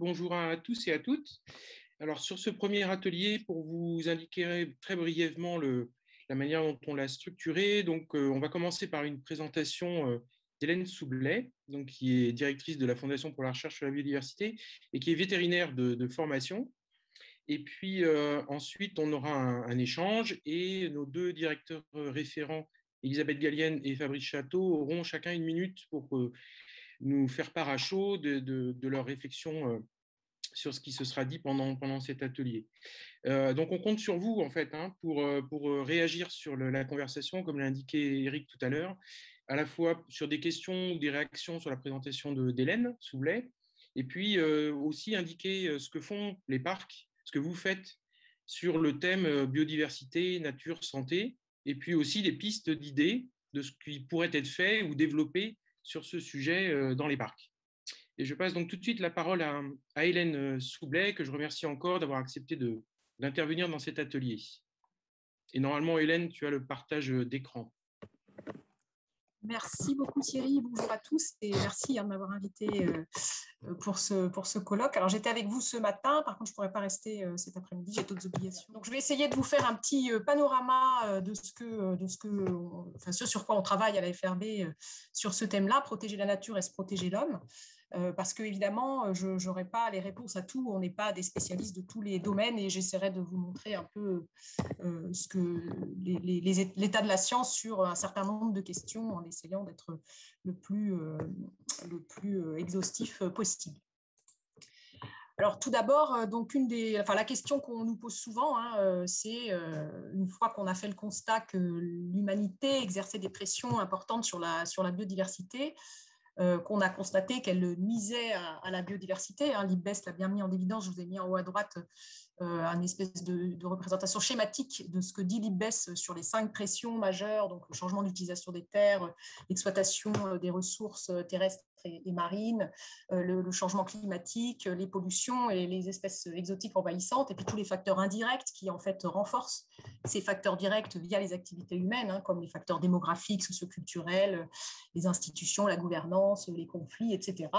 bonjour à tous et à toutes. Alors sur ce premier atelier, pour vous indiquer très brièvement la manière dont on l'a structuré, donc on va commencer par une présentation d'Hélène Soublet, donc, qui est directrice de la Fondation pour la recherche sur la biodiversité et qui est vétérinaire de formation. Et puis ensuite, on aura un échange et nos deux directeurs référents, Elisabeth Gallienne et Fabrice Château, auront chacun une minute pour nous faire part à chaud de leur réflexion sur ce qui se sera dit pendant cet atelier. Donc on compte sur vous en fait pour réagir sur la conversation, comme l'a indiqué Eric tout à l'heure, à la fois sur des questions ou des réactions sur la présentation d'Hélène Soublet, et puis aussi indiquer ce que font les parcs, ce que vous faites sur le thème biodiversité, nature, santé, et puis aussi des pistes d'idées de ce qui pourrait être fait ou développé sur ce sujet dans les parcs. Et je passe donc tout de suite la parole à Hélène Soublet, que je remercie encore d'avoir accepté d'intervenir dans cet atelier. Et normalement, Hélène, tu as le partage d'écran. Merci beaucoup Thierry, bonjour à tous et merci de m'avoir invité pour ce colloque. Alors j'étais avec vous ce matin, par contre je ne pourrais pas rester cet après-midi, j'ai d'autres obligations. Donc je vais essayer de vous faire un petit panorama de ce sur quoi on travaille à la FRB sur ce thème-là, protéger la nature et se protéger l'homme. Parce que évidemment, je n'aurai pas les réponses à tout, on n'est pas des spécialistes de tous les domaines et j'essaierai de vous montrer un peu l'état de la science sur un certain nombre de questions en essayant d'être le plus exhaustif possible. Alors tout d'abord, donc la question qu'on nous pose souvent, c'est une fois qu'on a fait le constat que l'humanité exerçait des pressions importantes sur la biodiversité, qu'on a constaté qu'elle nuisait à la biodiversité. L'IPBES l'a bien mis en évidence, je vous ai mis en haut à droite une espèce de représentation schématique de ce que dit l'IPBES sur les 5 pressions majeures, donc le changement d'utilisation des terres, l'exploitation des ressources terrestres et marines, le changement climatique, les pollutions et les espèces exotiques envahissantes, et puis tous les facteurs indirects qui en fait renforcent ces facteurs directs via les activités humaines, comme les facteurs démographiques, socioculturels, les institutions, la gouvernance, les conflits, etc.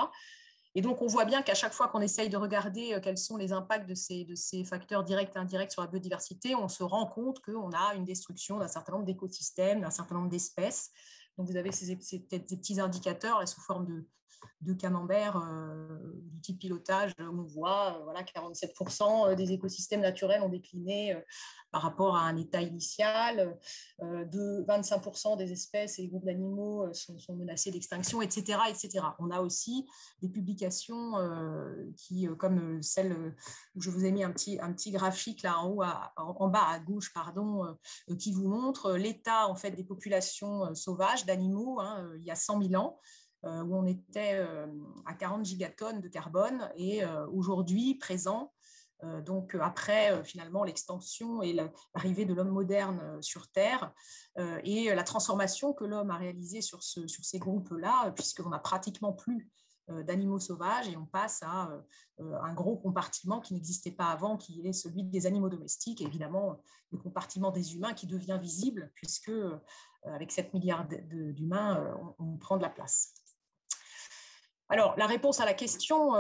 Et donc, on voit bien qu'à chaque fois qu'on essaye de regarder quels sont les impacts de ces facteurs directs et indirects sur la biodiversité, on se rend compte qu'on a une destruction d'un certain nombre d'écosystèmes, d'un certain nombre d'espèces. Donc, vous avez peut-être des petits indicateurs là, sous forme de camembert du type pilotage, où on voit 47% des écosystèmes naturels ont décliné par rapport à un état initial, 25% des espèces et groupes d'animaux sont menacés d'extinction, etc., etc. On a aussi des publications comme celle où je vous ai mis un petit graphique là en bas à gauche, qui vous montre l'état en fait des populations sauvages d'animaux il y a 100 000 ans, où on était à 40 gigatonnes de carbone et aujourd'hui présent, donc après finalement l'extension et l'arrivée de l'homme moderne sur Terre et la transformation que l'homme a réalisée sur ces groupes-là, puisqu'on n'a pratiquement plus d'animaux sauvages et on passe à un gros compartiment qui n'existait pas avant, qui est celui des animaux domestiques, et évidemment le compartiment des humains qui devient visible puisque avec 7 milliards d'humains, on prend de la place. Alors, la réponse à la question,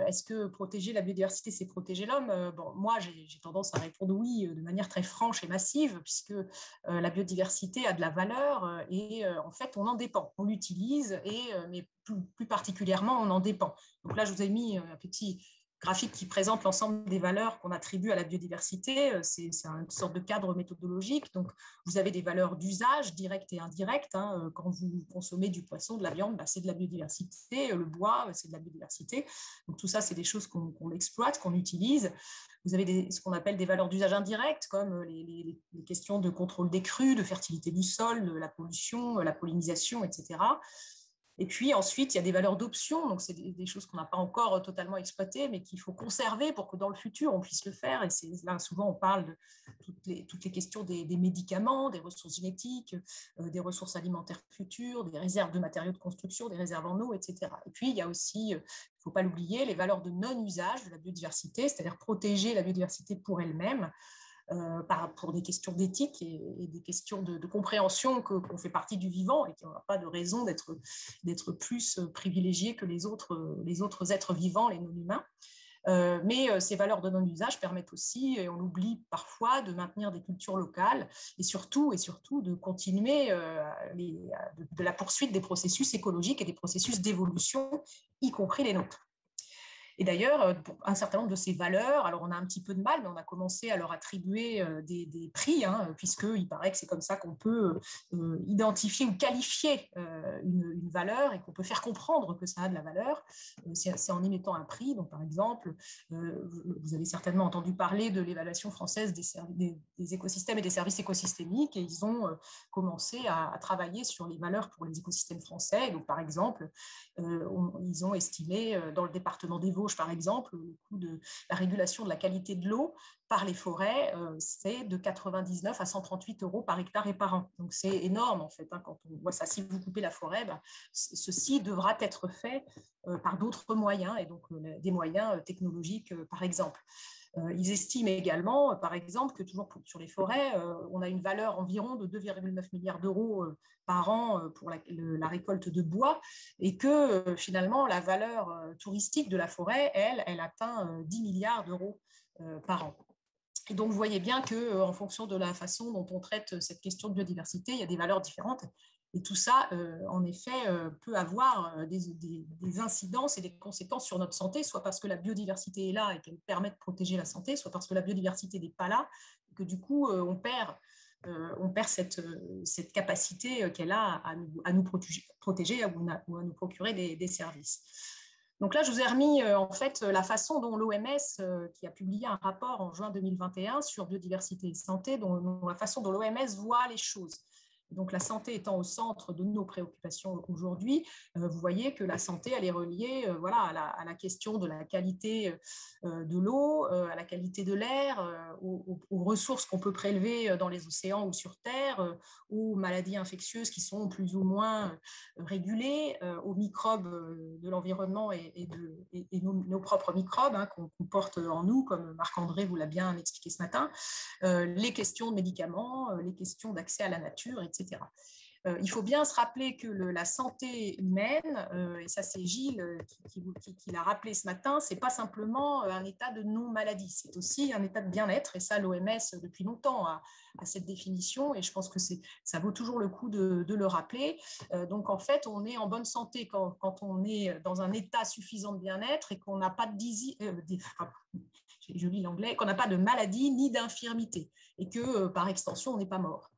est-ce que protéger la biodiversité, c'est protéger l'homme? Moi, j'ai tendance à répondre oui de manière très franche et massive, puisque la biodiversité a de la valeur et en fait, on en dépend. On l'utilise, mais plus particulièrement, on en dépend. Donc là, je vous ai mis un petit graphique qui présente l'ensemble des valeurs qu'on attribue à la biodiversité. C'est une sorte de cadre méthodologique. Donc, vous avez des valeurs d'usage directes et indirectes. Quand vous consommez du poisson, de la viande, c'est de la biodiversité. Le bois, c'est de la biodiversité. Donc, tout ça, c'est des choses qu'on exploite, qu'on utilise. Vous avez ce qu'on appelle des valeurs d'usage indirect, comme les questions de contrôle des crues, de fertilité du sol, de la pollution, la pollinisation, etc. Et puis ensuite, il y a des valeurs d'option, donc c'est des choses qu'on n'a pas encore totalement exploitées, mais qu'il faut conserver pour que dans le futur, on puisse le faire. Et là, souvent, on parle de toutes les questions des médicaments, des ressources génétiques, des ressources alimentaires futures, des réserves de matériaux de construction, des réserves en eau, etc. Et puis, il y a aussi, il ne faut pas l'oublier, les valeurs de non-usage de la biodiversité, c'est-à-dire protéger la biodiversité pour elle-même, pour des questions d'éthique et des questions de compréhension qu'on fait partie du vivant et qu'on n'a pas de raison d'être plus privilégiés que les autres êtres vivants, les non-humains. Mais ces valeurs de non-usage permettent aussi, et on l'oublie parfois, de maintenir des cultures locales et surtout de continuer de la poursuite des processus écologiques et des processus d'évolution, y compris les nôtres. Et d'ailleurs, pour un certain nombre de ces valeurs, alors on a un petit peu de mal, mais on a commencé à leur attribuer des prix, puisqu'il paraît que c'est comme ça qu'on peut identifier ou qualifier une valeur et qu'on peut faire comprendre que ça a de la valeur. C'est en y mettant un prix. Donc, par exemple, vous avez certainement entendu parler de l'évaluation française des écosystèmes et des services écosystémiques, et ils ont commencé à travailler sur les valeurs pour les écosystèmes français. Donc, par exemple, ils ont estimé dans le département des Vosges, par exemple, le coût de la régulation de la qualité de l'eau par les forêts, c'est de 99 à 138 € par hectare et par an. Donc c'est énorme en fait, quand on voit ça. Si vous coupez la forêt, ceci devra être fait par d'autres moyens, et donc des moyens technologiques par exemple. Ils estiment également, par exemple, que toujours sur les forêts, on a une valeur environ de 2,9 milliards d'euros par an pour la récolte de bois, et que finalement, la valeur touristique de la forêt, elle atteint 10 milliards d'euros par an. Et donc, vous voyez bien qu'en fonction de la façon dont on traite cette question de biodiversité, il y a des valeurs différentes. Et tout ça, en effet, peut avoir des incidences et des conséquences sur notre santé, soit parce que la biodiversité est là et qu'elle permet de protéger la santé, soit parce que la biodiversité n'est pas là, et que du coup, on perd cette capacité qu'elle a à nous protéger ou à nous procurer des services. Donc là, je vous ai remis en fait la façon dont l'OMS, qui a publié un rapport en juin 2021 sur biodiversité et santé, la façon dont l'OMS voit les choses. Donc, la santé étant au centre de nos préoccupations aujourd'hui, vous voyez que la santé, elle est reliée à la question de la qualité de l'eau, à la qualité de l'air, aux ressources qu'on peut prélever dans les océans ou sur Terre, aux maladies infectieuses qui sont plus ou moins régulées, aux microbes de l'environnement et nos propres microbes qu'on porte en nous, comme Marc-André vous l'a bien expliqué ce matin, les questions de médicaments, les questions d'accès à la nature, etc. Il faut bien se rappeler que la santé humaine, et ça c'est Gilles qui l'a rappelé ce matin, c'est pas simplement un état de non-maladie, c'est aussi un état de bien-être, et ça l'OMS depuis longtemps a cette définition, et je pense que ça vaut toujours le coup de le rappeler. Donc en fait, on est en bonne santé quand on est dans un état suffisant de bien-être et qu'on n'a pas je lis l'anglais, qu'on n'a pas de maladie ni d'infirmité, et que par extension, on n'est pas mort.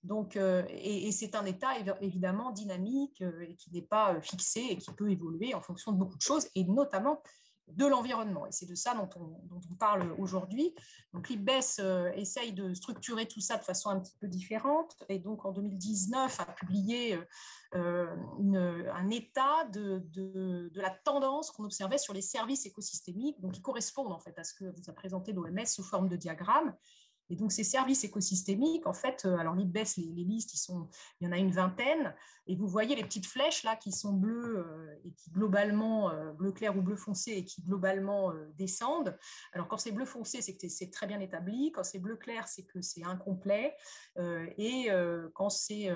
Donc, et c'est un état évidemment dynamique et qui n'est pas fixé et qui peut évoluer en fonction de beaucoup de choses, et notamment de l'environnement. Et c'est de ça dont on parle aujourd'hui. Donc, l'IPBES essaye de structurer tout ça de façon un petit peu différente. Et donc, en 2019, a publié un état de la tendance qu'on observait sur les services écosystémiques, donc qui correspondent en fait à ce que vous a présenté l'OMS sous forme de diagramme. Et donc, ces services écosystémiques, en fait, alors l'IPBES, les listes, il y en a une vingtaine, et vous voyez les petites flèches là qui sont bleues et qui globalement, bleu clair ou bleu foncé, et qui globalement descendent. Alors, quand c'est bleu foncé, c'est que c'est très bien établi. Quand c'est bleu clair, c'est que c'est incomplet. Et quand c'est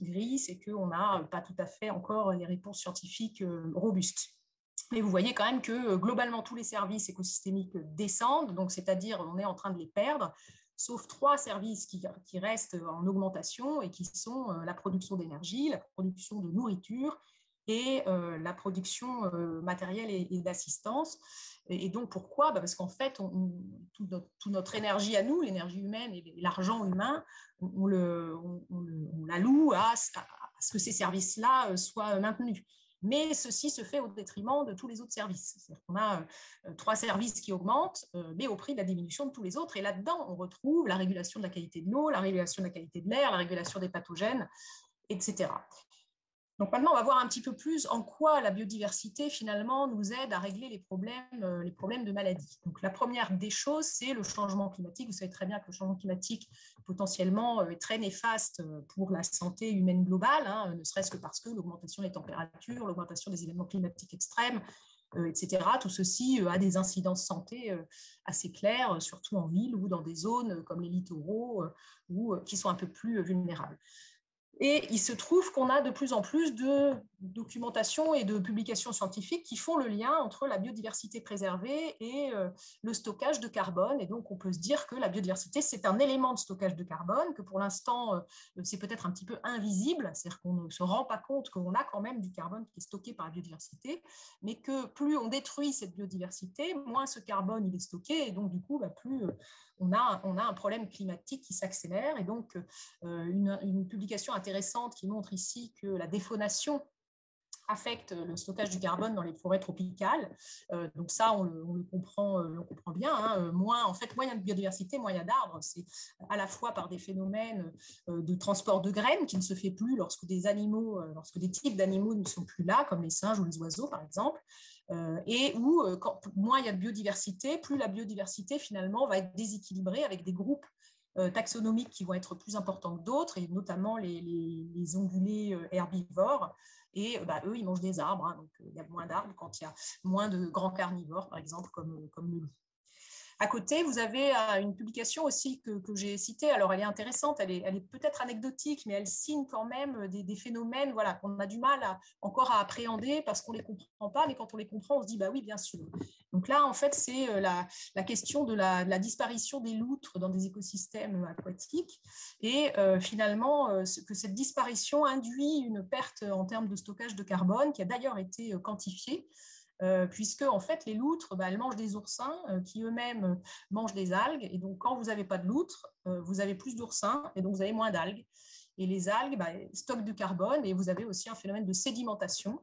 gris, c'est qu'on n'a pas tout à fait encore les réponses scientifiques robustes. Mais vous voyez quand même que globalement, tous les services écosystémiques descendent, donc c'est-à-dire on est en train de les perdre, sauf 3 services qui restent en augmentation et qui sont la production d'énergie, la production de nourriture et la production matérielle et d'assistance. Et donc pourquoi ? Parce qu'en fait, toute notre énergie à nous, l'énergie humaine et l'argent humain, on la loue à ce que ces services-là soient maintenus. Mais ceci se fait au détriment de tous les autres services. C'est-à-dire qu'on a 3 services qui augmentent, mais au prix de la diminution de tous les autres. Et là-dedans, on retrouve la régulation de la qualité de l'eau, la régulation de la qualité de l'air, la régulation des pathogènes, etc. Donc maintenant, on va voir un petit peu plus en quoi la biodiversité, finalement, nous aide à régler les problèmes de maladie. Donc la première des choses, c'est le changement climatique. Vous savez très bien que le changement climatique, potentiellement, est très néfaste pour la santé humaine globale, ne serait-ce que parce que l'augmentation des températures, l'augmentation des événements climatiques extrêmes etc. Tout ceci a des incidences santé assez claires, surtout en ville ou dans des zones comme les littoraux qui sont un peu plus vulnérables. Et il se trouve qu'on a de plus en plus de documentation et de publications scientifiques qui font le lien entre la biodiversité préservée et le stockage de carbone. Et donc, on peut se dire que la biodiversité, c'est un élément de stockage de carbone, que pour l'instant, c'est peut-être un petit peu invisible, c'est-à-dire qu'on ne se rend pas compte qu'on a quand même du carbone qui est stocké par la biodiversité, mais que plus on détruit cette biodiversité, moins ce carbone il est stocké, et donc, du coup, plus on a un problème climatique qui s'accélère. Et donc, une publication intéressante qui montre ici que la défaunation affecte le stockage du carbone dans les forêts tropicales. Donc ça, on le comprend bien. Moins il y a de biodiversité, moins il y a d'arbres. C'est à la fois par des phénomènes de transport de graines qui ne se fait plus lorsque des types d'animaux ne sont plus là, comme les singes ou les oiseaux, par exemple. Et où, moins il y a de biodiversité, plus la biodiversité, finalement, va être déséquilibrée avec des groupes taxonomiques qui vont être plus importants que d'autres, et notamment les ongulés herbivores. Et eux, ils mangent des arbres, donc il y a moins d'arbres quand il y a moins de grands carnivores, par exemple, comme le loup. À côté, vous avez une publication aussi que j'ai citée. Alors, elle est intéressante, elle est peut-être anecdotique, mais elle signe quand même des phénomènes qu'on a du mal encore à appréhender parce qu'on ne les comprend pas, mais quand on les comprend, on se dit, bah oui, bien sûr. Donc là, en fait, c'est la question de la disparition des loutres dans des écosystèmes aquatiques. Et finalement, que cette disparition induit une perte en termes de stockage de carbone qui a d'ailleurs été quantifiée. Puisque en fait les loutres, elles mangent des oursins qui eux-mêmes mangent des algues, et donc quand vous n'avez pas de loutres, vous avez plus d'oursins et donc vous avez moins d'algues. Et les algues stockent du carbone, et vous avez aussi un phénomène de sédimentation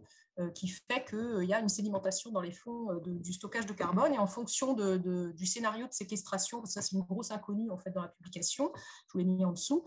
qui fait qu'il y a une sédimentation dans les fonds du stockage de carbone. Et en fonction du scénario de séquestration, ça c'est une grosse inconnue en fait dans la publication, je vous l'ai mis en dessous.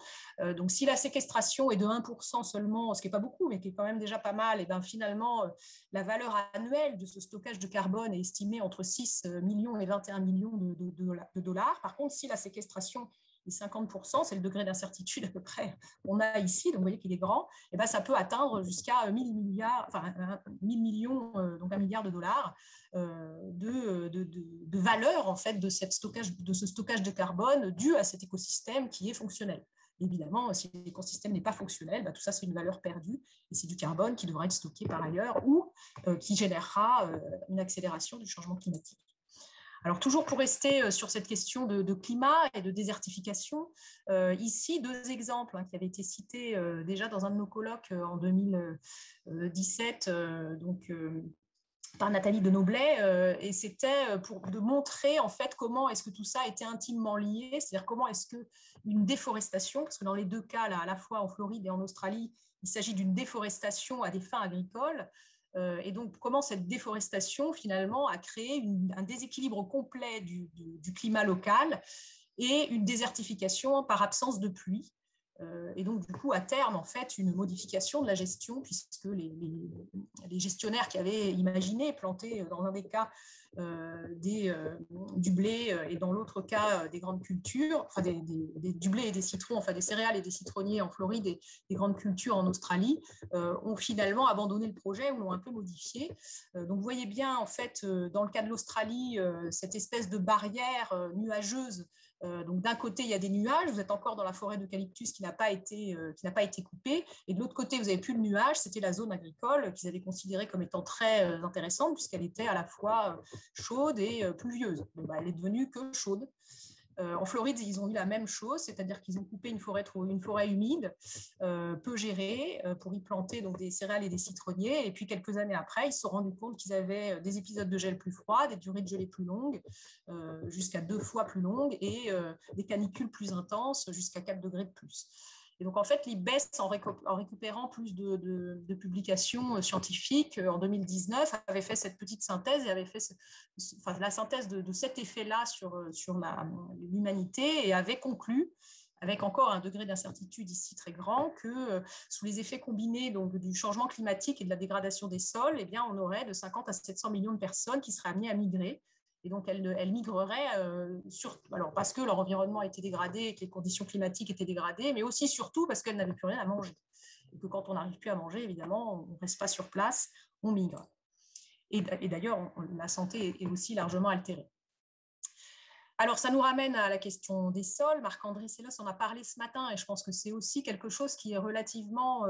Donc si la séquestration est de 1% seulement, ce qui n'est pas beaucoup, mais qui est quand même déjà pas mal, et finalement la valeur annuelle de ce stockage de carbone est estimée entre 6 millions et 21 millions de dollars. Par contre, si la séquestration et 50%, c'est le degré d'incertitude à peu près qu'on a ici, donc vous voyez qu'il est grand, et ça peut atteindre jusqu'à 1000 millions, donc 1 milliard de dollars de valeur en fait de ce stockage de carbone dû à cet écosystème qui est fonctionnel. Évidemment, si l'écosystème n'est pas fonctionnel, tout ça c'est une valeur perdue, et c'est du carbone qui devra être stocké par ailleurs ou qui générera une accélération du changement climatique. Alors, toujours pour rester sur cette question de climat et de désertification, ici, deux exemples qui avaient été cités déjà dans un de nos colloques en 2017, par Nathalie Denoblet, et c'était de montrer en fait comment est-ce que tout ça était intimement lié, c'est-à-dire comment est-ce qu'une déforestation, parce que dans les deux cas, là, à la fois en Floride et en Australie, il s'agit d'une déforestation à des fins agricoles, et donc, comment cette déforestation, finalement, a créé un déséquilibre complet du climat local et une désertification par absence de pluie. Et donc, du coup, à terme, en fait, une modification de la gestion, puisque les gestionnaires qui avaient imaginé planter, dans un des cas, du blé et dans l'autre cas, des grandes cultures, enfin du blé et des citrons, enfin des céréales et des citronniers en Floride et des grandes cultures en Australie, ont finalement abandonné le projet ou l'ont un peu modifié. Donc, vous voyez bien, en fait, dans le cas de l'Australie, cette espèce de barrière nuageuse. Donc d'un côté, il y a des nuages, vous êtes encore dans la forêt d'eucalyptus qui n'a pas été coupée, et de l'autre côté, vous n'avez plus de nuages, c'était la zone agricole qu'ils avaient considérée comme étant très intéressante, puisqu'elle était à la fois chaude et pluvieuse. Elle est devenue que chaude. En Floride, ils ont eu la même chose, c'est-à-dire qu'ils ont coupé une forêt humide, peu gérée, pour y planter donc, des céréales et des citronniers. Et puis, quelques années après, ils se sont rendus compte qu'ils avaient des épisodes de gel plus froids, des durées de gelée plus longues, jusqu'à 2 fois plus longues, et des canicules plus intenses, jusqu'à 4 degrés de plus. Et donc, en fait, l'IPBES, en récupérant plus de publications scientifiques, en 2019, avait fait cette petite synthèse et avait fait la synthèse de cet effet-là sur l'humanité, et avait conclu, avec encore un degré d'incertitude ici très grand, que sous les effets combinés donc, du changement climatique et de la dégradation des sols, eh bien, on aurait de 50 à 700 millions de personnes qui seraient amenées à migrer. Et donc, elles migreraient alors parce que leur environnement était dégradé et que les conditions climatiques étaient dégradées, mais aussi surtout parce qu'elles n'avaient plus rien à manger. Et que quand on n'arrive plus à manger, évidemment, on ne reste pas sur place, on migre. Et d'ailleurs, la santé est aussi largement altérée. Alors, ça nous ramène à la question des sols. Marc-André Sellos en a parlé ce matin et je pense que c'est aussi quelque chose qui est relativement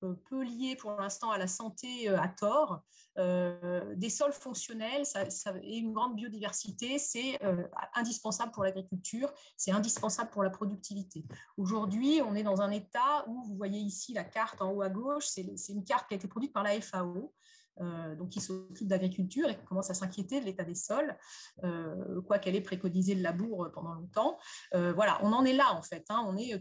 peu lié pour l'instant à la santé à tort. Des sols fonctionnels et une grande biodiversité, c'est indispensable pour l'agriculture, c'est indispensable pour la productivité. Aujourd'hui, on est dans un état où, vous voyez ici la carte en haut à gauche, c'est une carte qui a été produite par la FAO. Donc qui s'occupe d'agriculture et qui commence à s'inquiéter de l'état des sols, quoiqu'elle ait préconisé le labour pendant longtemps. Voilà, on en est là en fait.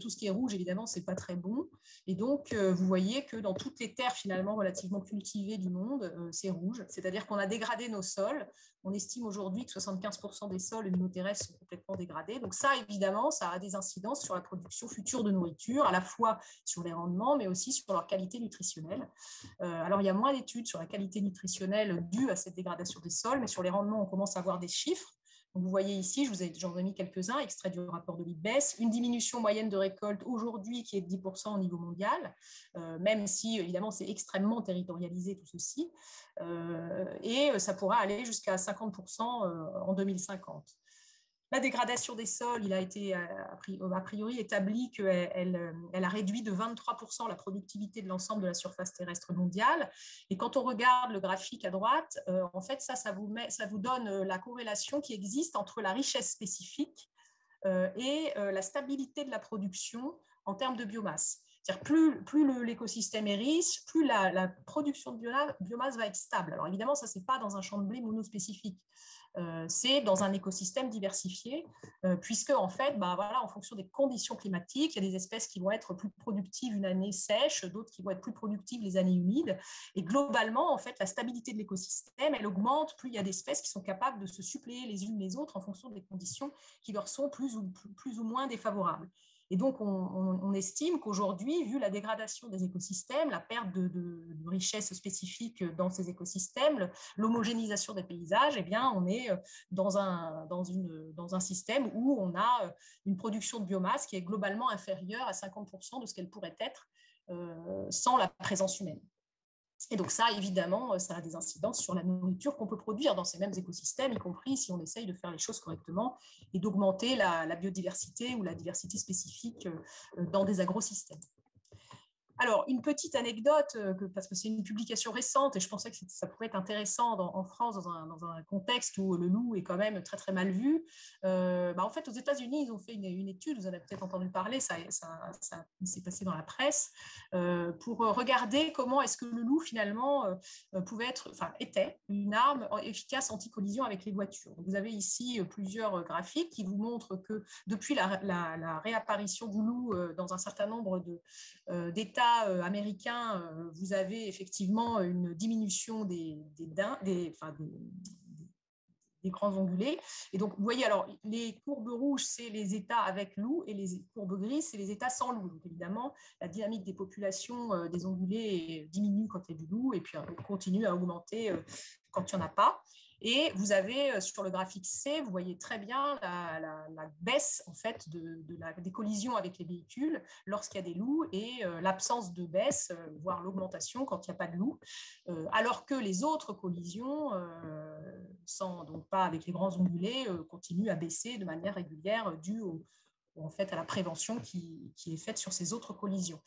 Tout ce qui est rouge, évidemment, c'est pas très bon. Et donc, vous voyez que dans toutes les terres finalement relativement cultivées du monde, c'est rouge. C'est-à-dire qu'on a dégradé nos sols. On estime aujourd'hui que 75% des sols lumineux-terrestres sont complètement dégradés. Donc ça, évidemment, ça a des incidences sur la production future de nourriture, à la fois sur les rendements, mais aussi sur leur qualité nutritionnelle. Alors, il y a moins d'études sur la qualité nutritionnelle due à cette dégradation des sols, mais sur les rendements, on commence à avoir des chiffres. Donc, vous voyez ici, j'en ai mis quelques-uns, extraits du rapport de l'IPBES, une diminution moyenne de récolte aujourd'hui qui est de 10% au niveau mondial, même si, évidemment, c'est extrêmement territorialisé tout ceci, et ça pourra aller jusqu'à 50% en 2050. La dégradation des sols, il a été a priori établi qu'elle a réduit de 23% la productivité de l'ensemble de la surface terrestre mondiale. Et quand on regarde le graphique à droite, en fait, ça vous donne la corrélation qui existe entre la richesse spécifique et la stabilité de la production en termes de biomasse. C'est-à-dire plus l'écosystème est riche, plus la production de biomasse va être stable. Alors évidemment, ça, ce n'est pas dans un champ de blé monospécifique. C'est dans un écosystème diversifié, puisque en fait, voilà, en fonction des conditions climatiques, il y a des espèces qui vont être plus productives une année sèche, d'autres qui vont être plus productives les années humides. Et globalement, en fait, la stabilité de l'écosystème, elle augmente plus il y a d'espèces qui sont capables de se suppléer les unes les autres en fonction des conditions qui leur sont plus ou moins défavorables. Et donc, on estime qu'aujourd'hui, vu la dégradation des écosystèmes, la perte de richesses spécifiques dans ces écosystèmes, l'homogénéisation des paysages, eh bien, on est dans un système où on a une production de biomasse qui est globalement inférieure à 50% de ce qu'elle pourrait être sans la présence humaine. Et donc ça, évidemment, ça a des incidences sur la nourriture qu'on peut produire dans ces mêmes écosystèmes, y compris si on essaye de faire les choses correctement et d'augmenter la biodiversité ou la diversité spécifique dans des agrosystèmes. Alors, une petite anecdote, parce que c'est une publication récente et je pensais que ça pourrait être intéressant en France dans un contexte où le loup est quand même très, très mal vu. En fait, aux États-Unis, ils ont fait une étude, vous en avez peut-être entendu parler, ça s'est passé dans la presse, pour regarder comment est-ce que le loup, finalement, était une arme efficace anti-collision avec les voitures. Vous avez ici plusieurs graphiques qui vous montrent que depuis la réapparition du loup dans un certain nombre d'États américains, vous avez effectivement une diminution des grands ongulés. Et donc, vous voyez, alors, les courbes rouges, c'est les États avec loup, et les courbes grises, c'est les États sans loup. Donc, évidemment, la dynamique des populations des ongulés diminue quand il y a du loup, et puis continue à augmenter quand il n'y en a pas. Et vous avez sur le graphique C, vous voyez très bien la baisse en fait des collisions avec les véhicules lorsqu'il y a des loups et l'absence de baisse, voire l'augmentation quand il n'y a pas de loups, alors que les autres collisions, donc pas avec les grands ongulés, continuent à baisser de manière régulière due en fait, à la prévention qui est faite sur ces autres collisions.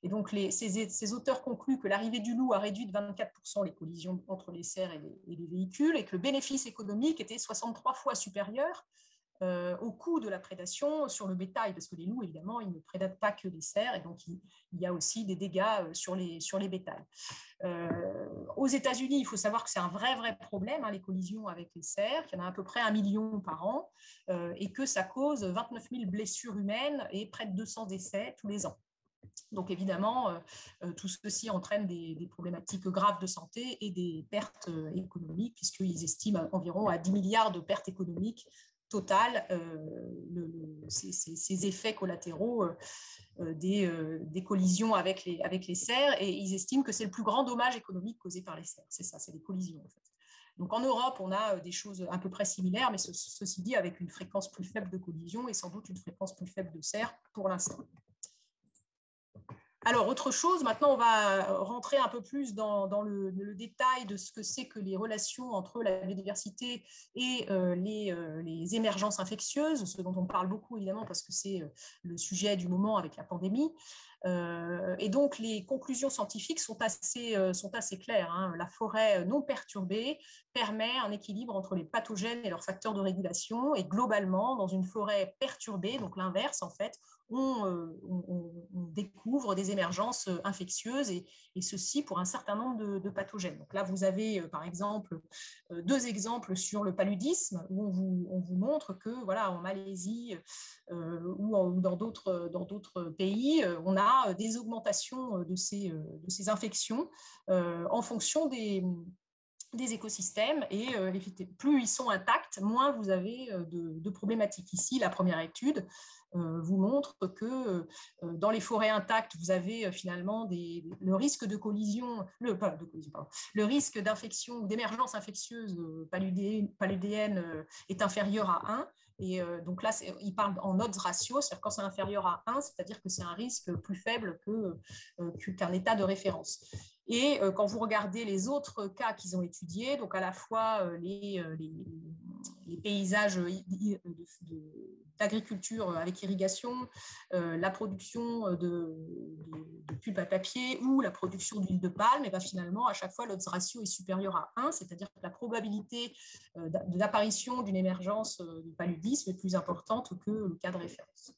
Et donc, ces auteurs concluent que l'arrivée du loup a réduit de 24% les collisions entre les cerfs et les véhicules et que le bénéfice économique était 63 fois supérieur au coût de la prédation sur le bétail, parce que les loups, évidemment, ils ne prédatent pas que les cerfs, et donc il y a aussi des dégâts sur les bétails. Aux États-Unis, il faut savoir que c'est un vrai problème, les collisions avec les cerfs, qu'il y en a à peu près 1 million par an, et que ça cause 29 000 blessures humaines et près de 200 décès tous les ans. Donc évidemment, tout ceci entraîne des problématiques graves de santé et des pertes économiques, puisqu'ils estiment environ à 10 milliards de pertes économiques totales ces effets collatéraux des collisions avec les cerfs, et ils estiment que c'est le plus grand dommage économique causé par les cerfs. C'est ça, c'est les collisions en fait. Donc en Europe, on a des choses à peu près similaires, mais ceci dit avec une fréquence plus faible de collisions et sans doute une fréquence plus faible de cerfs pour l'instant. Alors, autre chose, maintenant, on va rentrer un peu plus dans le détail de ce que c'est que les relations entre la biodiversité et les émergences infectieuses, ce dont on parle beaucoup, évidemment, parce que c'est le sujet du moment avec la pandémie. Et donc, les conclusions scientifiques sont assez claires, hein. La forêt non perturbée permet un équilibre entre les pathogènes et leurs facteurs de régulation. Et globalement, dans une forêt perturbée, donc l'inverse, en fait, on découvre des émergences infectieuses et ceci pour un certain nombre de pathogènes. Donc là, vous avez par exemple 2 exemples sur le paludisme où on vous montre que voilà, en Malaisie ou dans d'autres pays, on a des augmentations de ces infections en fonction des écosystèmes et plus ils sont intacts, moins vous avez de problématiques. Ici, la première étude vous montre que dans les forêts intactes, vous avez finalement le risque de collision, le risque d'infection ou d'émergence infectieuse paludéenne est inférieur à 1. Et donc là, il parle en odds ratio, c'est-à-dire quand c'est inférieur à 1, c'est-à-dire que c'est un risque plus faible qu'un état de référence. Et quand vous regardez les autres cas qu'ils ont étudiés, donc à la fois les paysages d'agriculture avec irrigation, la production de pulpe à papier ou la production d'huile de palme, et bien finalement, à chaque fois, l'odds ratio est supérieur à 1, c'est-à-dire que la probabilité de l'apparition d'une émergence de paludisme est plus importante que le cas de référence.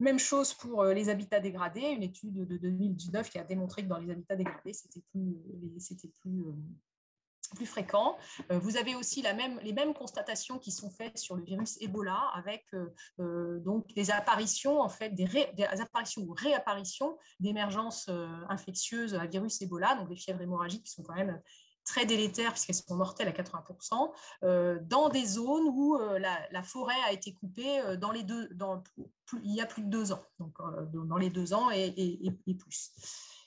Même chose pour les habitats dégradés, une étude de 2019 qui a démontré que dans les habitats dégradés, c'était plus fréquent. Vous avez aussi les mêmes constatations qui sont faites sur le virus Ebola avec donc des apparitions, en fait, des apparitions ou réapparitions d'émergences infectieuses à virus Ebola, donc des fièvres hémorragiques qui sont quand même très délétères puisqu'elles sont mortelles à 80%, dans des zones où la forêt a été coupée il y a plus de 2 ans, donc dans les 2 ans et plus.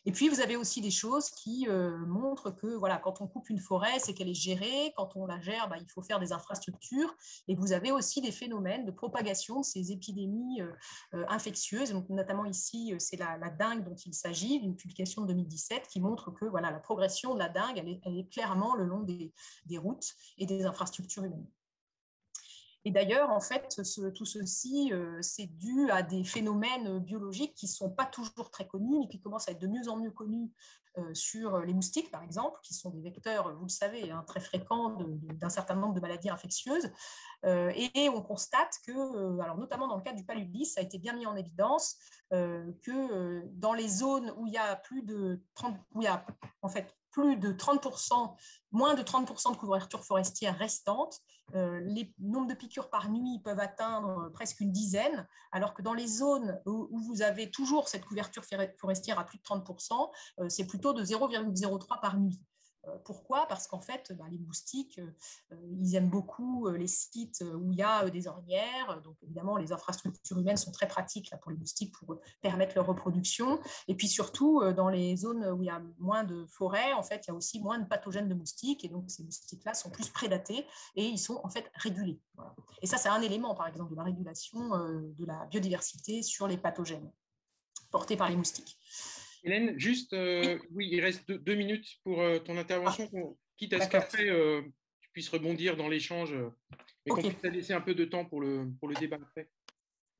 Et puis, vous avez aussi des choses qui montrent que voilà, quand on coupe une forêt, c'est qu'elle est gérée. Quand on la gère, il faut faire des infrastructures. Et vous avez aussi des phénomènes de propagation de ces épidémies infectieuses. Donc, notamment ici, c'est la dengue dont il s'agit, d'une publication de 2017 qui montre que voilà, la progression de la dengue, elle est clairement le long des routes et des infrastructures humaines. Et d'ailleurs, en fait, tout ceci, c'est dû à des phénomènes biologiques qui ne sont pas toujours très connus, mais qui commencent à être de mieux en mieux connus sur les moustiques, par exemple, qui sont des vecteurs, vous le savez, hein, très fréquents d'un certain nombre de maladies infectieuses. Et on constate que, alors notamment dans le cas du paludisme, ça a été bien mis en évidence que dans les zones où il y a plus de 30%, moins de 30% de couverture forestière restante, les nombres de piqûres par nuit peuvent atteindre presque une dizaine, alors que dans les zones où vous avez toujours cette couverture forestière à plus de 30%, c'est plutôt de 0,03 par nuit. Pourquoi ? Parce qu'en fait, les moustiques, ils aiment beaucoup les sites où il y a des ornières. Donc, évidemment, les infrastructures humaines sont très pratiques là, pour les moustiques pour permettre leur reproduction. Et puis, surtout, dans les zones où il y a moins de forêts, en fait, il y a aussi moins de pathogènes de moustiques. Et donc, ces moustiques-là sont plus prédatés et ils sont en fait régulés. Voilà. Et ça, c'est un élément, par exemple, de la régulation de la biodiversité sur les pathogènes portés par les moustiques. Hélène, juste, oui, il reste 2 minutes pour ton intervention, quitte à ce qu'après tu puisses rebondir dans l'échange, mais qu'on puisse te laisser un peu de temps pour le débat après.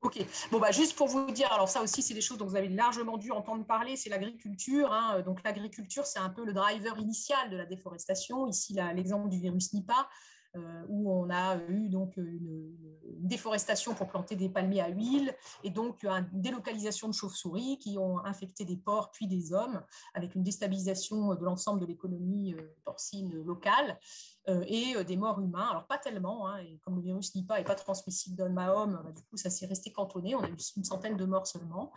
Ok, bon, juste pour vous dire, alors ça aussi c'est des choses dont vous avez largement dû entendre parler, c'est l'agriculture, hein. Donc l'agriculture c'est un peu le driver initial de la déforestation, ici l'exemple du virus Nipah, où on a eu donc une déforestation pour planter des palmiers à huile et donc une délocalisation de chauves-souris qui ont infecté des porcs puis des hommes avec une déstabilisation de l'ensemble de l'économie porcine locale et des morts humains. Alors pas tellement, hein, et comme le virus Nipah n'est pas transmissible d'homme à homme, du coup ça s'est resté cantonné, on a eu une centaine de morts seulement.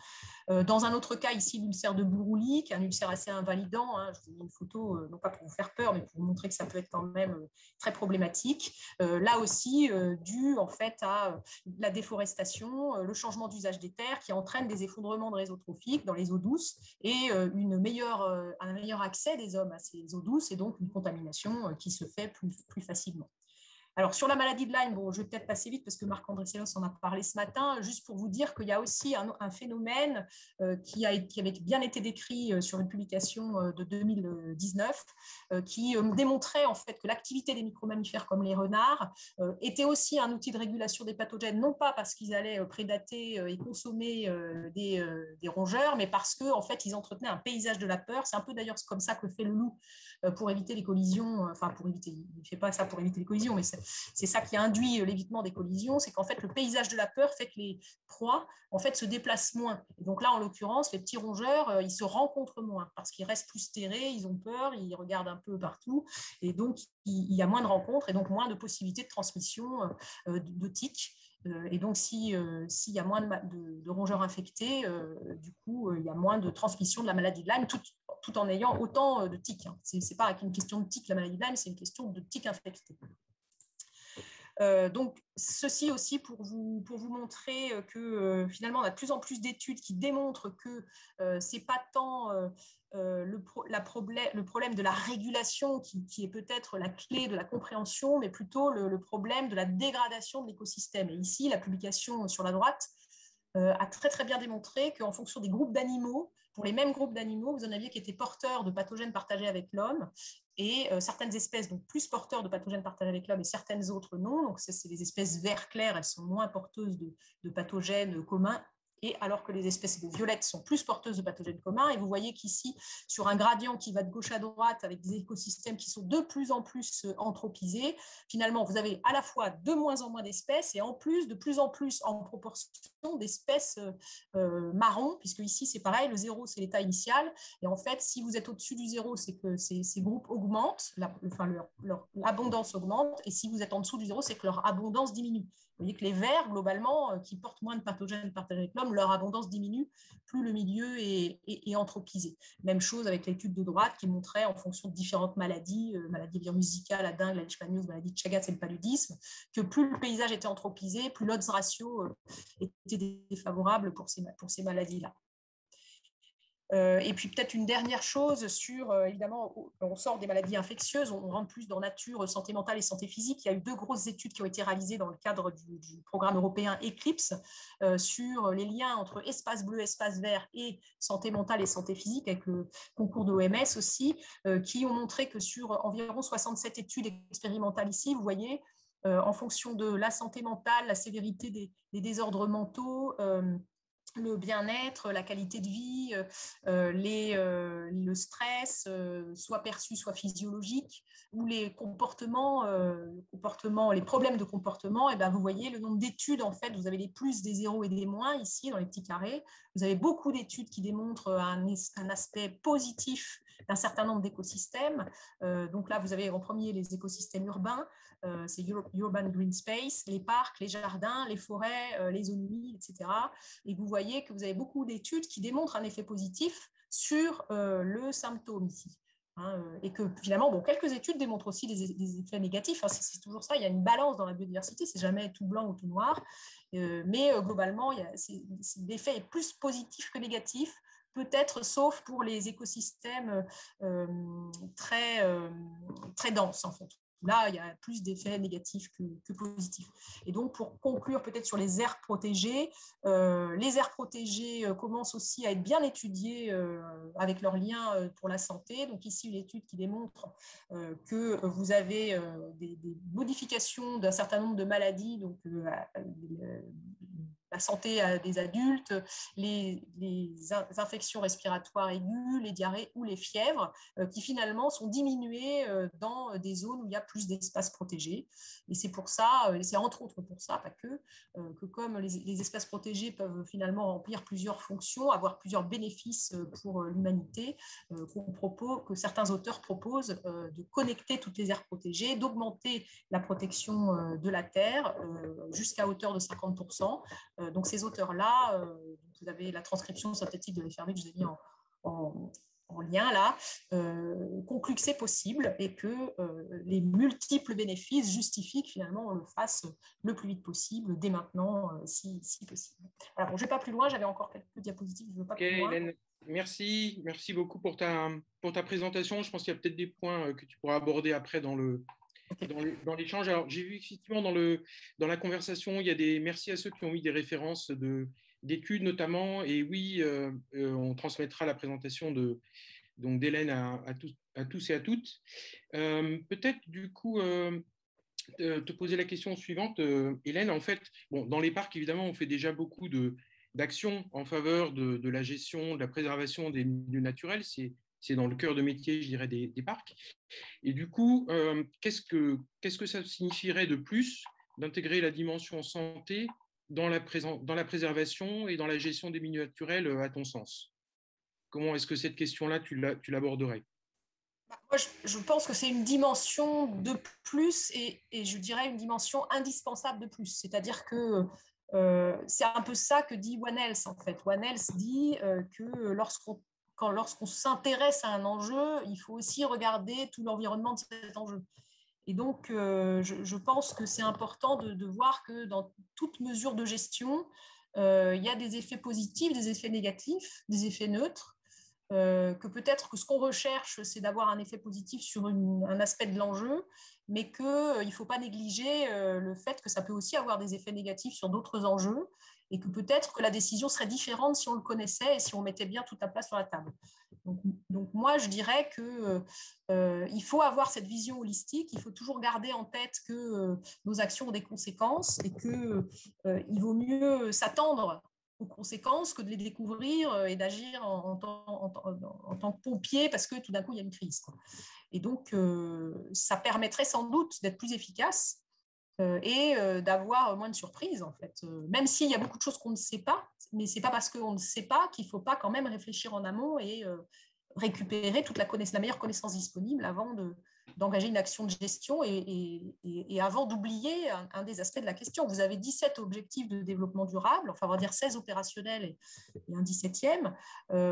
Dans un autre cas ici, l'ulcère de Buruli, qui est un ulcère assez invalidant, hein, je vous ai mis une photo, non pas pour vous faire peur, mais pour vous montrer que ça peut être quand même très problématique. Là aussi, dû en fait à la déforestation, le changement d'usage des terres qui entraîne des effondrements de réseaux trophiques dans les eaux douces et un meilleur accès des hommes à ces eaux douces et donc une contamination qui se fait plus facilement. Alors, sur la maladie de Lyme, bon, je vais peut-être passer vite parce que Marc-André Sellos en a parlé ce matin, juste pour vous dire qu'il y a aussi un phénomène qui avait bien été décrit sur une publication de 2019 qui démontrait en fait que l'activité des micromammifères comme les renards était aussi un outil de régulation des pathogènes, non pas parce qu'ils allaient prédater et consommer des rongeurs, mais parce qu'en fait, ils entretenaient un paysage de la peur. C'est un peu d'ailleurs comme ça que fait le loup pour éviter les collisions, enfin pour éviter, il ne fait pas ça pour éviter les collisions, mais c'est ça qui induit l'évitement des collisions, c'est qu'en fait le paysage de la peur fait que les proies en fait se déplacent moins. Et donc là, en l'occurrence, les petits rongeurs, ils se rencontrent moins parce qu'ils restent plus terrés, ils ont peur, ils regardent un peu partout, et donc il y a moins de rencontres et donc moins de possibilités de transmission de tiques. Et donc, s'il y a moins de rongeurs infectés, du coup, il y a moins de transmission de la maladie de Lyme, tout en ayant autant de tiques. Ce n'est pas une question de tiques, la maladie de Lyme, c'est une question de tiques infectées. Donc, ceci aussi pour vous montrer que finalement, on a de plus en plus d'études qui démontrent que ce n'est pas tant le problème de la régulation qui est peut-être la clé de la compréhension, mais plutôt le problème de la dégradation de l'écosystème. Et ici, la publication sur la droite a très très bien démontré qu'en fonction des groupes d'animaux, pour les mêmes groupes d'animaux, vous en aviez qui étaient porteurs de pathogènes partagés avec l'homme, et certaines espèces donc plus porteurs de pathogènes partagés avec l'homme et certaines autres non. Donc c'est les espèces vert clair, elles sont moins porteuses de pathogènes communs, et alors que les espèces violettes sont plus porteuses de pathogènes communs. Et vous voyez qu'ici, sur un gradient qui va de gauche à droite, avec des écosystèmes qui sont de plus en plus anthropisés, finalement, vous avez à la fois de moins en moins d'espèces et en plus en plus en proportion d'espèces marron, puisque ici, c'est pareil, le 0, c'est l'état initial. Et en fait, si vous êtes au-dessus du 0, c'est que ces groupes augmentent, leur abondance augmente, et si vous êtes en dessous du 0, c'est que leur abondance diminue. Vous voyez que les vers, globalement, qui portent moins de pathogènes partagés avec l'homme, leur abondance diminue, plus le milieu est anthropisé. Même chose avec l'étude de droite qui montrait, en fonction de différentes maladies, maladies biomusicales, la dengue, la leishmaniose, maladie de Chagas et le paludisme, que plus le paysage était anthropisé, plus l'odds ratio était défavorable pour ces maladies-là. Et puis peut-être une dernière chose sur, évidemment, on sort des maladies infectieuses, on rentre plus dans nature, santé mentale et santé physique. Il y a eu 2 grosses études qui ont été réalisées dans le cadre du programme européen Eclipse sur les liens entre espace bleu, espace vert et santé mentale et santé physique, avec le concours de l'OMS aussi, qui ont montré que sur environ 67 études expérimentales ici, vous voyez, en fonction de la santé mentale, la sévérité des désordres mentaux, le bien-être, la qualité de vie, le stress, soit perçu, soit physiologique, ou les comportements, les problèmes de comportement, et ben vous voyez le nombre d'études, en fait, vous avez les plus, des zéros et des moins ici dans les petits carrés. Vous avez beaucoup d'études qui démontrent un aspect positif d'un certain nombre d'écosystèmes. Donc là, vous avez en premier les écosystèmes urbains, c'est Urban Green Space, les parcs, les jardins, les forêts, les zones humides, etc. Et vous voyez que vous avez beaucoup d'études qui démontrent un effet positif sur le symptôme ici. Et que finalement, bon, quelques études démontrent aussi des effets négatifs. C'est toujours ça, il y a une balance dans la biodiversité, c'est jamais tout blanc ou tout noir. Mais globalement, l'effet est plus positif que négatif, peut-être sauf pour les écosystèmes très denses, en fait. Là, il y a plus d'effets négatifs que positifs. Et donc, pour conclure peut-être sur les aires protégées commencent aussi à être bien étudiées avec leurs liens pour la santé. Donc ici, une étude qui démontre que vous avez des modifications d'un certain nombre de maladies, donc la santé des adultes, les infections respiratoires aiguës, les diarrhées ou les fièvres, qui finalement sont diminuées dans des zones où il y a plus d'espaces protégés. Et c'est pour ça, et c'est entre autres pour ça, pas que comme les espaces protégés peuvent finalement remplir plusieurs fonctions, avoir plusieurs bénéfices pour l'humanité, que certains auteurs proposent de connecter toutes les aires protégées, d'augmenter la protection de la terre jusqu'à hauteur de 50%. Donc ces auteurs-là, vous avez la transcription synthétique de l'Effervix que je vous ai mis en lien là, conclut que c'est possible et que les multiples bénéfices justifient que finalement on le fasse le plus vite possible, dès maintenant, si possible. Alors bon, je ne vais pas plus loin, j'avais encore quelques diapositives, je ne veux pas plus loin. Hélène, merci beaucoup pour ta présentation. Je pense qu'il y a peut-être des points que tu pourras aborder après dans le dans l'échange. Alors, j'ai vu effectivement dans la conversation, il y a merci à ceux qui ont mis des références d'études notamment. Et oui, on transmettra la présentation d'Hélène à tous et à toutes. Peut-être du coup te poser la question suivante, Hélène. En fait, bon, dans les parcs, évidemment, on fait déjà beaucoup d'actions en faveur de la gestion, de la préservation des milieux naturels. C'est dans le cœur de métier, je dirais, des parcs. Et du coup, qu'est-ce que ça signifierait de plus d'intégrer la dimension santé dans la préservation et dans la gestion des milieux naturels, à ton sens? Comment est-ce que cette question-là, tu l'aborderais? Moi, je pense que c'est une dimension de plus et je dirais une dimension indispensable de plus. C'est-à-dire que c'est un peu ça que dit One Health en fait. One Health dit que lorsqu'on s'intéresse à un enjeu, il faut aussi regarder tout l'environnement de cet enjeu. Et donc, je pense que c'est important de voir que dans toute mesure de gestion, il y a des effets positifs, des effets négatifs, des effets neutres. Que peut-être que ce qu'on recherche, c'est d'avoir un effet positif sur un aspect de l'enjeu, mais qu'il ne faut pas négliger le fait que ça peut aussi avoir des effets négatifs sur d'autres enjeux, et que peut-être que la décision serait différente si on le connaissait et si on mettait bien toute la place sur la table. Donc moi, je dirais qu'il faut avoir cette vision holistique, il faut toujours garder en tête que nos actions ont des conséquences et qu'il vaut mieux s'attendre aux conséquences que de les découvrir et d'agir en tant que pompier parce que tout d'un coup, il y a une crise. Et donc, ça permettrait sans doute d'être plus efficace et d'avoir moins de surprises, en fait. Même s'il y a beaucoup de choses qu'on ne sait pas, mais ce n'est pas parce qu'on ne sait pas qu'il ne faut pas quand même réfléchir en amont et récupérer la meilleure connaissance disponible avant d'engager une action de gestion et avant d'oublier un des aspects de la question. Vous avez 17 objectifs de développement durable, enfin on va dire 16 opérationnels et un 17e.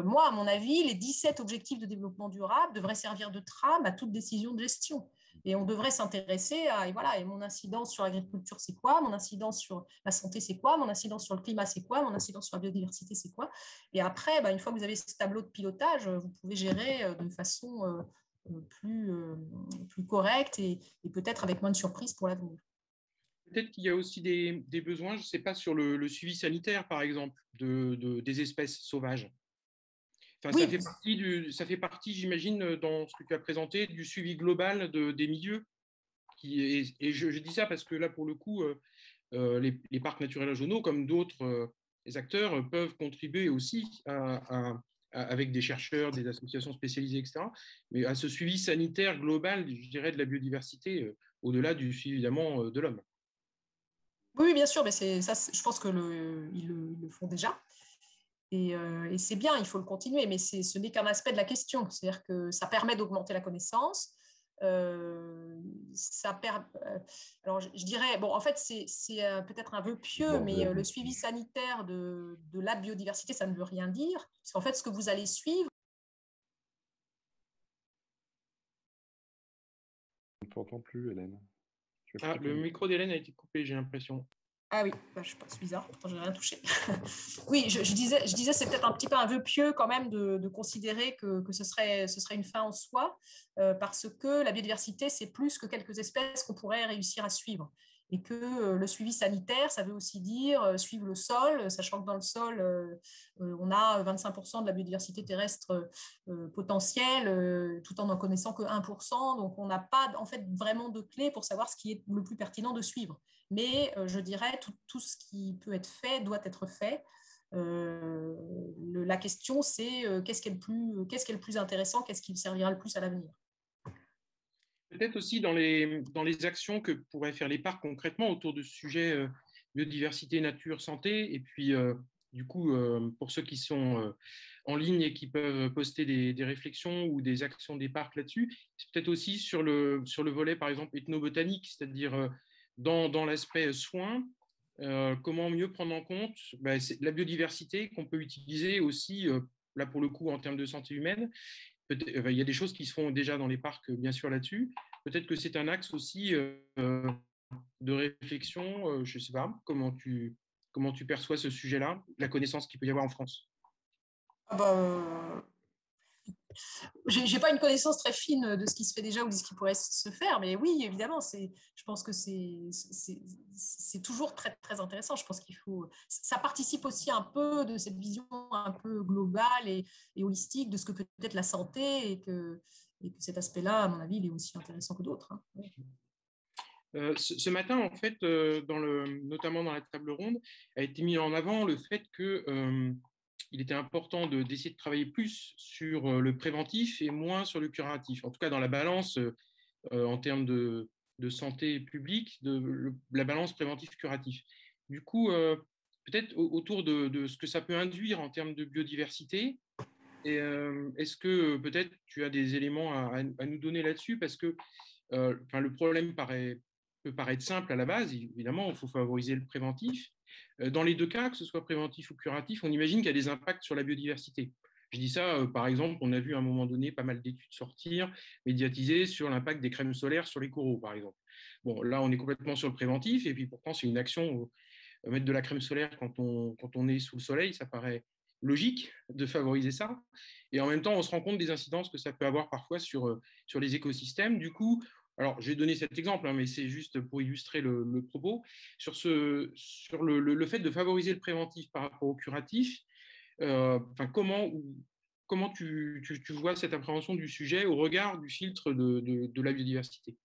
Moi, à mon avis, les 17 objectifs de développement durable devraient servir de trame à toute décision de gestion. Et on devrait s'intéresser à, et mon incidence sur l'agriculture, c'est quoi? Mon incidence sur la santé, c'est quoi? Mon incidence sur le climat, c'est quoi? Mon incidence sur la biodiversité, c'est quoi? Et après, une fois que vous avez ce tableau de pilotage, vous pouvez gérer de façon plus correcte et peut-être avec moins de surprises pour l'avenir. Peut-être qu'il y a aussi des besoins, je ne sais pas, sur le suivi sanitaire, par exemple, des espèces sauvages. Enfin, oui. ça fait partie, j'imagine, dans ce que tu as présenté, du suivi global des milieux. Et je dis ça parce que là, pour le coup, les parcs naturels régionaux, comme d'autres acteurs, peuvent contribuer aussi avec des chercheurs, des associations spécialisées, etc., mais à ce suivi sanitaire global, je dirais, de la biodiversité, au-delà du suivi, évidemment, de l'homme. Oui, bien sûr, mais ça, je pense qu'ils le font déjà. Et c'est bien, il faut le continuer, mais ce n'est qu'un aspect de la question. C'est-à-dire que ça permet d'augmenter la connaissance. Alors, je dirais, bon, en fait, c'est peut-être un vœu pieux, mais le suivi sanitaire de la biodiversité, ça ne veut rien dire. Parce qu'en fait, ce que vous allez suivre. On ne t'entend plus, Hélène. Le micro d'Hélène a été coupé, j'ai l'impression. Ah oui, je sais pas, c'est bizarre, pourtant je n'ai rien touché. Oui, je disais c'est peut-être un petit peu un vœu pieux quand même de considérer que ce serait une fin en soi, parce que la biodiversité, c'est plus que quelques espèces qu'on pourrait réussir à suivre. Et que le suivi sanitaire, ça veut aussi dire suivre le sol, sachant que dans le sol, on a 25% de la biodiversité terrestre potentielle, tout en connaissant que 1%. Donc, on n'a pas en fait vraiment de clé pour savoir ce qui est le plus pertinent de suivre. Mais je dirais, tout ce qui peut être fait doit être fait. La question, c'est qu'est-ce qui est le plus intéressant, qu'est-ce qui servira le plus à l'avenir. Peut-être aussi dans les actions que pourraient faire les parcs concrètement autour de ce sujet biodiversité, nature, santé. Et puis, du coup, pour ceux qui sont en ligne et qui peuvent poster des réflexions ou des actions des parcs là-dessus, c'est peut-être aussi sur le volet, par exemple, ethnobotanique, c'est-à-dire dans l'aspect soins, comment mieux prendre en compte la biodiversité qu'on peut utiliser aussi, là pour le coup, en termes de santé humaine. Il y a des choses qui se font déjà dans les parcs, bien sûr, là-dessus. Peut-être que c'est un axe aussi de réflexion. Je ne sais pas, comment tu perçois ce sujet-là, la connaissance qu'il peut y avoir en France? J'ai pas une connaissance très fine de ce qui se fait déjà ou de ce qui pourrait se faire, mais oui, évidemment, je pense que c'est toujours très, très intéressant. Je pense ça participe aussi un peu de cette vision un peu globale et holistique de ce que peut être la santé et que cet aspect-là, à mon avis, il est aussi intéressant que d'autres. Hein. Oui. Ce matin, en fait, notamment dans la table ronde, a été mis en avant le fait que il était important d'essayer de travailler plus sur le préventif et moins sur le curatif. En tout cas, dans la balance en termes de santé publique, la balance préventif-curatif. Du coup, peut-être autour de ce que ça peut induire en termes de biodiversité. Et est-ce que peut-être tu as des éléments à nous donner là-dessus? Parce que le problème peut paraître simple à la base. Évidemment, il faut favoriser le préventif. Dans les deux cas, que ce soit préventif ou curatif, on imagine qu'il y a des impacts sur la biodiversité. Je dis ça, par exemple, on a vu à un moment donné pas mal d'études sortir, médiatisées, sur l'impact des crèmes solaires sur les coraux, par exemple. Bon, là, on est complètement sur le préventif, et puis pourtant, c'est une action. Mettre de la crème solaire quand on est sous le soleil, ça paraît logique de favoriser ça. Et en même temps, on se rend compte des incidences que ça peut avoir parfois sur les écosystèmes. Du coup, alors j'ai donné cet exemple, hein, mais c'est juste pour illustrer le propos, sur le fait de favoriser le préventif par rapport au curatif. Comment tu vois cette appréhension du sujet au regard du filtre de la biodiversité?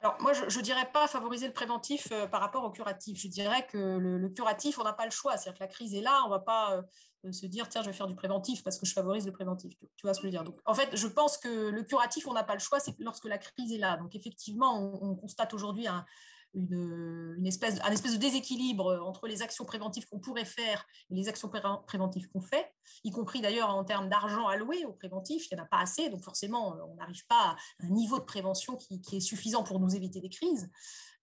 Alors, moi, je ne dirais pas favoriser le préventif par rapport au curatif. Je dirais que le curatif, on n'a pas le choix. C'est-à-dire que la crise est là, on ne va pas se dire, tiens, je vais faire du préventif parce que je favorise le préventif. Tu vois ce que je veux dire? Donc, en fait, je pense que le curatif, on n'a pas le choix, c'est lorsque la crise est là. Donc, effectivement, on constate aujourd'hui un espèce de déséquilibre entre les actions préventives qu'on pourrait faire et les actions préventives qu'on fait, y compris d'ailleurs en termes d'argent alloué au préventif. Il n'y en a pas assez, donc forcément, on n'arrive pas à un niveau de prévention qui est suffisant pour nous éviter des crises.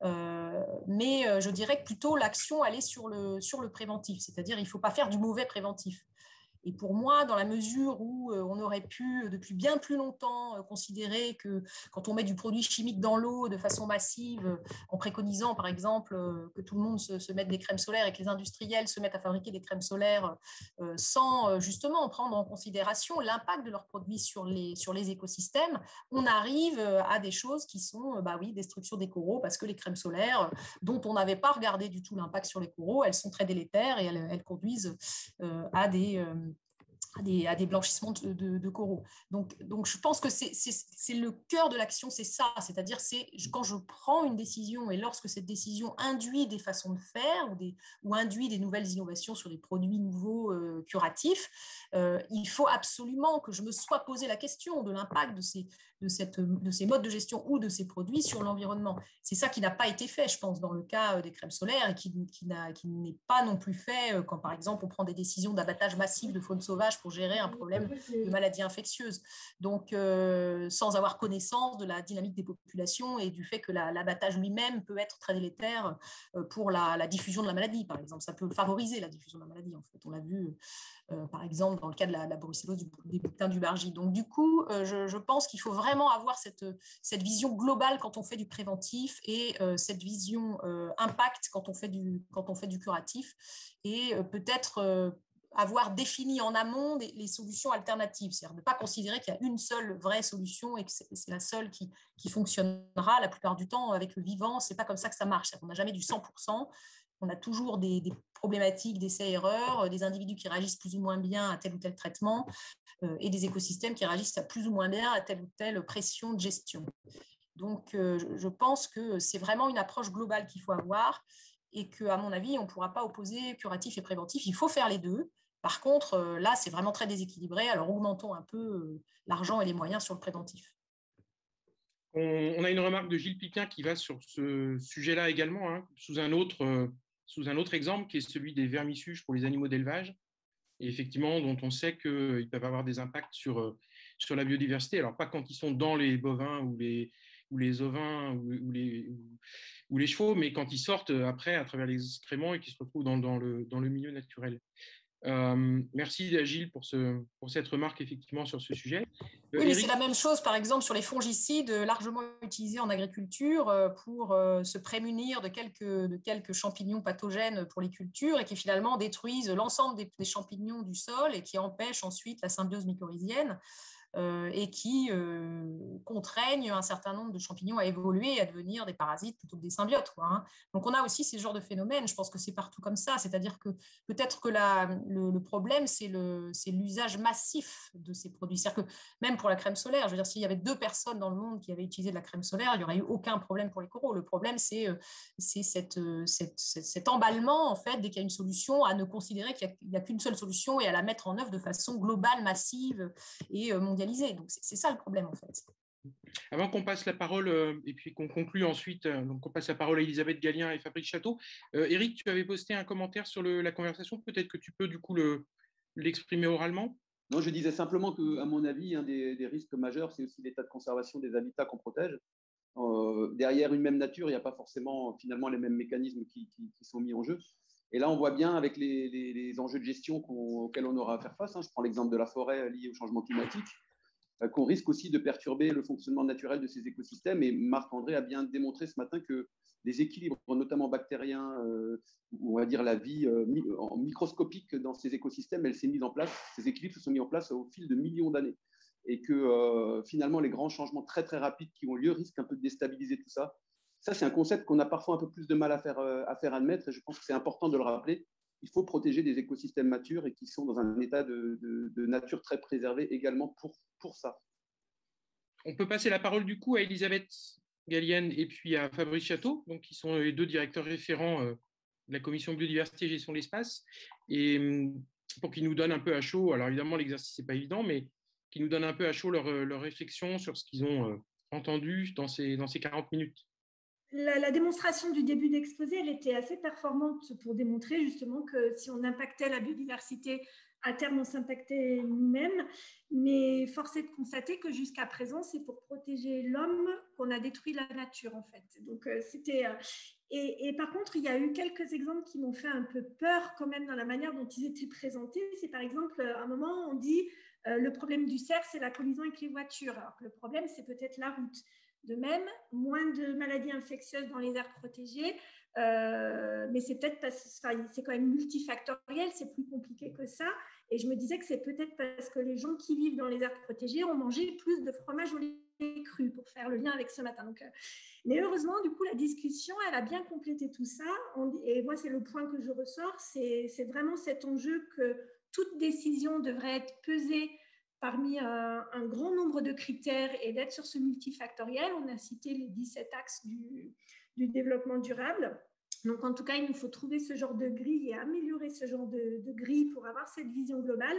Mais je dirais que plutôt l'action, elle est sur le préventif, c'est-à-dire il ne faut pas faire du mauvais préventif. Et pour moi, dans la mesure où on aurait pu, depuis bien plus longtemps, considérer que quand on met du produit chimique dans l'eau de façon massive, en préconisant, par exemple, que tout le monde se mette des crèmes solaires et que les industriels se mettent à fabriquer des crèmes solaires sans justement prendre en considération l'impact de leurs produits sur les écosystèmes, on arrive à des choses qui sont, destruction des coraux, parce que les crèmes solaires, dont on n'avait pas regardé du tout l'impact sur les coraux, elles sont très délétères et elles conduisent à des blanchissements de coraux. Donc, je pense que c'est le cœur de l'action, c'est ça. C'est-à-dire, quand je prends une décision et lorsque cette décision induit des façons de faire ou induit des nouvelles innovations sur des produits nouveaux curatifs, il faut absolument que je me sois posé la question de l'impact de ces modes de gestion ou de ces produits sur l'environnement. C'est ça qui n'a pas été fait, je pense, dans le cas des crèmes solaires et qui n'est pas non plus fait quand, par exemple, on prend des décisions d'abattage massif de faune sauvage pour gérer un problème de maladie infectieuse. Donc, sans avoir connaissance de la dynamique des populations et du fait que l'abattage lui-même peut être très délétère pour la diffusion de la maladie, par exemple. Ça peut favoriser la diffusion de la maladie, en fait. On l'a vu, par exemple, dans le cas de la brucellose des butins du Bargy. Donc, du coup, je pense qu'il faut vraiment avoir cette vision globale quand on fait du préventif et cette vision impact quand on fait du curatif et peut-être avoir défini en amont les solutions alternatives, c'est-à-dire ne pas considérer qu'il y a une seule vraie solution et que c'est la seule qui fonctionnera la plupart du temps avec le vivant. C'est pas comme ça que ça marche. On n'a jamais du 100%. On a toujours des problématiques d'essais-erreurs, des individus qui réagissent plus ou moins bien à tel ou tel traitement et des écosystèmes qui réagissent plus ou moins bien à telle ou telle pression de gestion. Donc, je pense que c'est vraiment une approche globale qu'il faut avoir et qu'à mon avis, on ne pourra pas opposer curatif et préventif. Il faut faire les deux. Par contre, là, c'est vraiment très déséquilibré. Alors, augmentons un peu l'argent et les moyens sur le préventif. On a une remarque de Gilles Pipien qui va sur ce sujet-là également, hein, sous un autre exemple, qui est celui des vermifuges pour les animaux d'élevage, et effectivement, dont on sait qu'ils peuvent avoir des impacts sur la biodiversité. Alors, pas quand ils sont dans les bovins ou les ovins ou les chevaux, mais quand ils sortent après à travers les excréments et qu'ils se retrouvent dans le milieu naturel. Merci Gilles pour cette remarque effectivement sur ce sujet. Oui, mais c'est la même chose, par exemple, sur les fongicides largement utilisés en agriculture pour se prémunir de quelques champignons pathogènes pour les cultures et qui finalement détruisent l'ensemble des champignons du sol et qui empêchent ensuite la symbiose mycorhizienne. Et qui contraignent un certain nombre de champignons à évoluer et à devenir des parasites plutôt que des symbiotes, quoi, hein. Donc on a aussi ce genre de phénomène, je pense que c'est partout comme ça, c'est-à-dire que peut-être que le problème, c'est l'usage massif de ces produits. C'est-à-dire que même pour la crème solaire, je veux dire, s'il y avait 2 personnes dans le monde qui avaient utilisé de la crème solaire, il n'y aurait eu aucun problème pour les coraux. Le problème, c'est cet emballement, en fait, dès qu'il y a une solution, à ne considérer qu'il n'y a qu'une seule solution et à la mettre en œuvre de façon globale, massive et mondialisée. Donc, c'est ça le problème, en fait. Avant qu'on passe la parole et puis qu'on conclue ensuite, donc on passe la parole à Elisabeth Gallien et Fabrice Château. Eric, tu avais posté un commentaire sur la conversation. Peut-être que tu peux du coup l'exprimer oralement. Non, je disais simplement qu'à mon avis, un des risques majeurs, c'est aussi l'état de conservation des habitats qu'on protège. Derrière une même nature, il n'y a pas forcément finalement les mêmes mécanismes qui sont mis en jeu. Et là, on voit bien avec les enjeux de gestion auxquels on aura à faire face. Je prends l'exemple de la forêt liée au changement climatique, qu'on risque aussi de perturber le fonctionnement naturel de ces écosystèmes. Et Marc-André a bien démontré ce matin que les équilibres, notamment bactériens, on va dire la vie microscopique dans ces écosystèmes, elle s'est mise en place. Ces équilibres se sont mis en place au fil de millions d'années. Et que finalement, les grands changements très, très rapides qui ont lieu risquent un peu de déstabiliser tout ça. Ça, c'est un concept qu'on a parfois un peu plus de mal à faire admettre. Et je pense que c'est important de le rappeler. Il faut protéger des écosystèmes matures et qui sont dans un état de nature très préservé également pour ça. On peut passer la parole du coup à Elisabeth Gallien et puis à Fabrice Château, donc, qui sont les 2 directeurs référents de la commission biodiversité et gestion de l'espace, et pour qu'ils nous donnent un peu à chaud, alors évidemment l'exercice n'est pas évident, mais qu'ils nous donnent un peu à chaud leur réflexion sur ce qu'ils ont entendu dans ces 40 minutes. La démonstration du début d'exposé, elle était assez performante pour démontrer justement que si on impactait la biodiversité, à terme, on s'impactait nous-mêmes. Mais force est de constater que jusqu'à présent, c'est pour protéger l'homme qu'on a détruit la nature, en fait. Donc, et par contre, il y a eu quelques exemples qui m'ont fait un peu peur quand même dans la manière dont ils étaient présentés. C'est par exemple, à un moment, on dit le problème du cerf, c'est la collision avec les voitures. Alors que le problème, c'est peut-être la route. De même, moins de maladies infectieuses dans les aires protégées, mais c'est peut-être c'est quand même multifactoriel, c'est plus compliqué que ça. Et je me disais que c'est peut-être parce que les gens qui vivent dans les aires protégées ont mangé plus de fromage au lait cru, pour faire le lien avec ce matin. Donc, mais heureusement, du coup, la discussion, elle a bien complété tout ça. Et moi, c'est le point que je ressors, c'est vraiment cet enjeu que toute décision devrait être pesée parmi un grand nombre de critères et d'être sur ce multifactoriel. On a cité les 17 axes du développement durable. Donc, en tout cas, il nous faut trouver ce genre de grille et améliorer ce genre de grille pour avoir cette vision globale.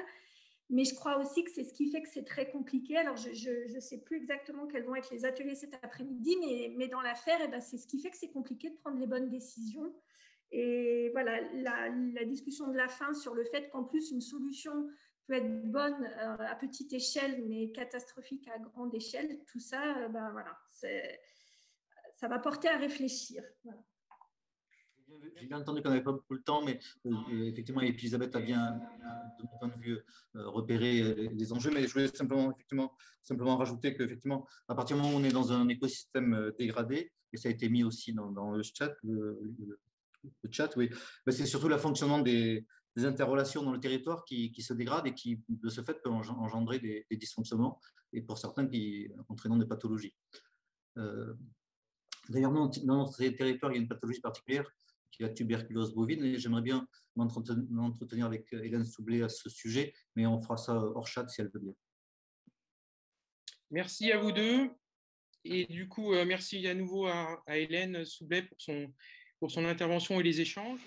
Mais je crois aussi que c'est ce qui fait que c'est très compliqué. Alors, je ne sais plus exactement quels vont être les ateliers cet après-midi, mais dans l'affaire, c'est ce qui fait que c'est compliqué de prendre les bonnes décisions. Et voilà, la discussion de la fin sur le fait qu'en plus, une solution peut être bonne à petite échelle, mais catastrophique à grande échelle, tout ça, voilà, ça va porter à réfléchir. Voilà. J'ai bien entendu qu'on n'avait pas beaucoup de temps, mais effectivement, Elisabeth a bien, de mon point de vue, repéré les enjeux. Mais je voulais simplement rajouter qu'effectivement, à partir du moment où on est dans un écosystème dégradé, et ça a été mis aussi dans le chat, oui, c'est surtout le fonctionnement des interrelations dans le territoire qui se dégradent et qui, de ce fait, peuvent engendrer des dysfonctionnements et pour certains, entraînant des pathologies. D'ailleurs, dans notre territoire, il y a une pathologie particulière qui est la tuberculose bovine, et j'aimerais bien m'entretenir avec Hélène Soublé à ce sujet, mais on fera ça hors chat si elle veut bien. Merci à vous deux. Et du coup, merci à nouveau à Hélène Soublé pour son intervention et les échanges.